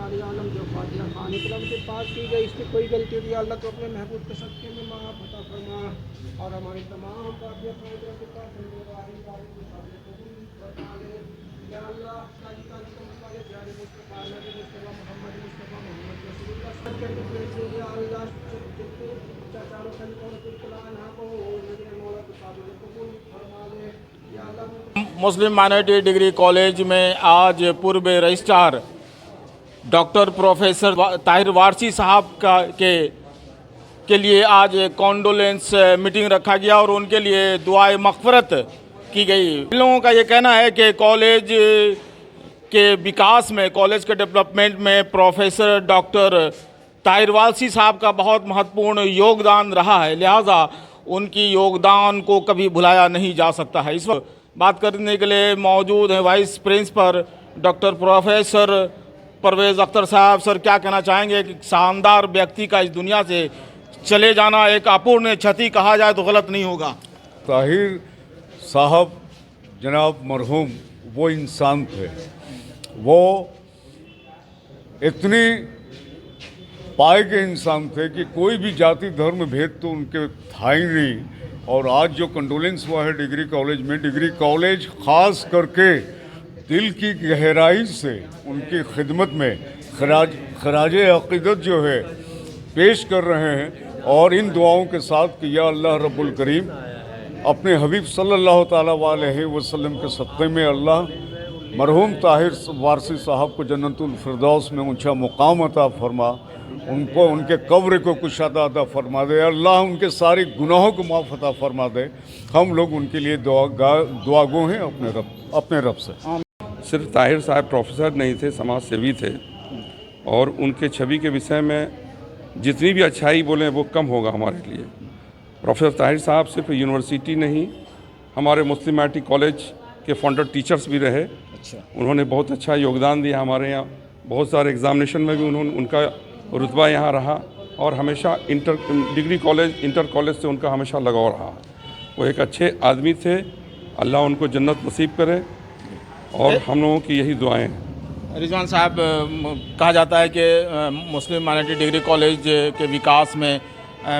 सारे आलम जो फातिहा खाने कलम से पास की गई, इसमें कोई गलती हुई अल्लाह तो अपने महबूब के सदक़े में माफ़ अता फरमा और हमारी तमाम फातिहा खाने के पास या अल्लाह ताली ताली को मुस्ताफ़ा प्यारे मुस्तफ़ा नबी मुस्तफ़ा मोहम्मद रसूलुल्लाह सल्लल्लाहु या अल्लाह चारों खलीफों को कुरान को नबी मौला को काबिल कबूल फरमा ले या अल्लाह। मुस्लिम माइनॉरिटी डिग्री कॉलेज में आज पूर्व registrar doctor professor Tahir Warsi साहब के लिए आज कॉन्डोलेंस मीटिंग रखा गया और उनके लिए दुआए मग़फ़िरत की गई। लोगों का ये कहना है कि कॉलेज के विकास में, कॉलेज के डेवलपमेंट में प्रोफेसर डॉक्टर ताहिर वारसी साहब का बहुत महत्वपूर्ण योगदान रहा है, लिहाजा उनकी योगदान को कभी भुलाया नहीं जा सकता है। इस वक्त बात करने के लिए मौजूद हैं vice principal doctor professor Parvez Akhtar साहब। सर, क्या कहना चाहेंगे कि शानदार व्यक्ति का इस दुनिया से चले जाना एक अपूर्ण क्षति कहा जाए तो गलत नहीं होगा? ताहिर साहब जनाब मरहूम वो इंसान थे, वो इतनी पाए के इंसान थे कि कोई भी जाति धर्म भेद तो उनके था ही नहीं। और आज जो कंडोलेंस हुआ है डिग्री कॉलेज में, डिग्री कॉलेज ख़ास करके दिल की गहराई से उनकी खिदमत में खराज अक़ीदत जो है पेश कर रहे हैं और इन दुआओं के साथ कि या अल्लाह रब्बुल करीम अपने हबीब सल्लल्लाहु ताला अलैहि वसल्लम के सत्ते में अल्लाह मरहूम ताहिर वारसी साहब को जन्नतुल फिरदौस में ऊंचा मुकाम अता फरमा, उनको उनके कब्र को कुशादा अता फरमा दे, अल्लाह उनके सारे गुनाहों को माफ़ अता फरमा दे। हम लोग उनके लिए दुआगो हैं अपने रब से। सिर्फ ताहिर साहब प्रोफेसर नहीं थे, समाज सेवी थे और उनके छवि के विषय में जितनी भी अच्छाई बोलें वो कम होगा हमारे लिए। प्रोफेसर ताहिर साहब सिर्फ यूनिवर्सिटी नहीं, हमारे मुस्लिम माइनॉरिटी कॉलेज के फाउंडर टीचर्स भी रहे। उन्होंने बहुत अच्छा योगदान दिया हमारे यहाँ, बहुत सारे एग्जामिनेशन में भी उनका रुतबा यहाँ रहा और हमेशा डिग्री कॉलेज इंटर कॉलेज से उनका हमेशा लगाव रहा। वो एक अच्छे आदमी थे, अल्लाह उनको जन्नत नसीब करे और हम लोगों की यही दुआएं हैं। रिजवान साहब, कहा जाता है कि मुस्लिम माइनॉरिटी डिग्री कॉलेज के विकास में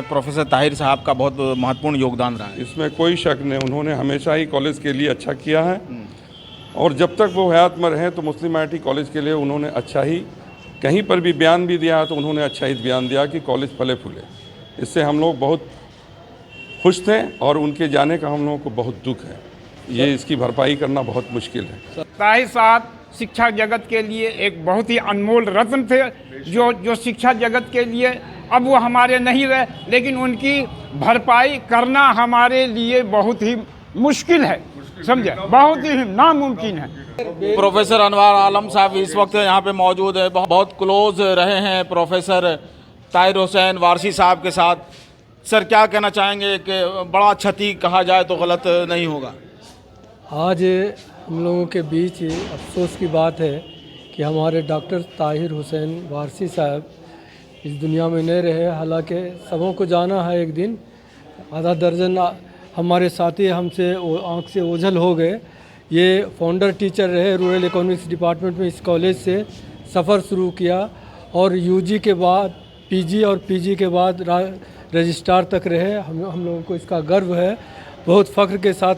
प्रोफेसर ताहिर साहब का बहुत महत्वपूर्ण योगदान रहा है। इसमें कोई शक नहीं, उन्होंने हमेशा ही कॉलेज के लिए अच्छा किया है और जब तक वो हयात में रहे तो मुस्लिम माइनॉरिटी कॉलेज के लिए उन्होंने अच्छा ही, कहीं पर भी बयान भी दिया है तो उन्होंने अच्छा ही बयान दिया कि कॉलेज फले फूले। इससे हम लोग बहुत खुश थे और उनके जाने का हम लोगों को बहुत दुख है। ये इसकी भरपाई करना बहुत मुश्किल है। ताहिर साहब शिक्षा जगत के लिए एक बहुत ही अनमोल रत्न थे, जो शिक्षा जगत के लिए अब वो हमारे नहीं रहे, लेकिन उनकी भरपाई करना हमारे लिए बहुत ही मुश्किल है, समझे, बहुत ही नामुमकिन है। प्रोफेसर अनवर आलम साहब इस वक्त यहाँ पे मौजूद है, बहुत क्लोज रहे हैं प्रोफेसर ताहिर हुसैन वारसी साहब के साथ। सर, क्या कहना चाहेंगे कि बड़ा क्षति कहा जाए तो गलत नहीं होगा? आज हम लोगों के बीच अफसोस की बात है कि हमारे डॉक्टर ताहिर हुसैन वारसी साहब इस दुनिया में नहीं रहे। हालांकि सबों को जाना है, एक दिन आधा दर्जन हमारे साथी हमसे आँख से ओझल हो गए। ये फाउंडर टीचर रहे, रूरल इकोनॉमिक्स डिपार्टमेंट में इस कॉलेज से सफ़र शुरू किया और यूजी के बाद पीजी और पीजी के बाद रजिस्ट्रार तक रहे। हम लोगों को इसका गर्व है, बहुत फ़ख्र के साथ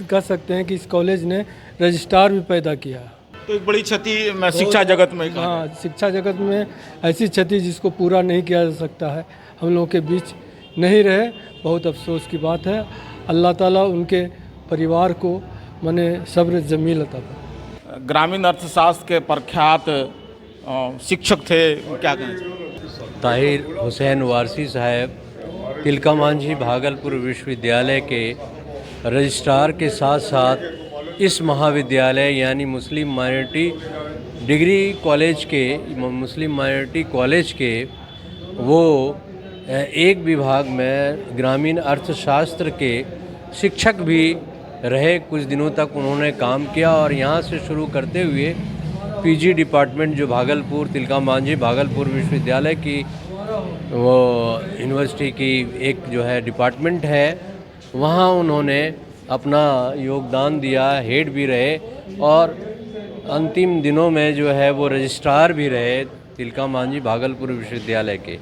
कह सकते हैं कि इस कॉलेज ने रजिस्ट्रार भी पैदा किया। तो एक बड़ी क्षति शिक्षा जगत में, हाँ, शिक्षा जगत में ऐसी क्षति जिसको पूरा नहीं किया जा सकता है, हम लोगों के बीच नहीं रहे। बहुत अफसोस की बात है। अल्लाह ताला उनके परिवार को मने सब्र जमील अता फरमाए। ग्रामीण अर्थशास्त्र के प्रख्यात शिक्षक थे, क्या कहें? ताहिर हुसैन वारसी साहब तिलका मांझी भागलपुर विश्वविद्यालय के रजिस्ट्रार के साथ साथ इस महाविद्यालय यानी मुस्लिम माइनॉरिटी डिग्री कॉलेज के, मुस्लिम माइनॉरिटी कॉलेज के वो एक विभाग में ग्रामीण अर्थशास्त्र के शिक्षक भी रहे। कुछ दिनों तक उन्होंने काम किया और यहाँ से शुरू करते हुए पीजी डिपार्टमेंट जो भागलपुर तिलका मांझी भागलपुर विश्वविद्यालय की वो यूनिवर्सिटी की एक जो है डिपार्टमेंट है, वहाँ उन्होंने अपना योगदान दिया, हेड भी रहे और अंतिम दिनों में जो है वो रजिस्ट्रार भी रहे। तिलका मांझी भागलपुर विश्वविद्यालय के।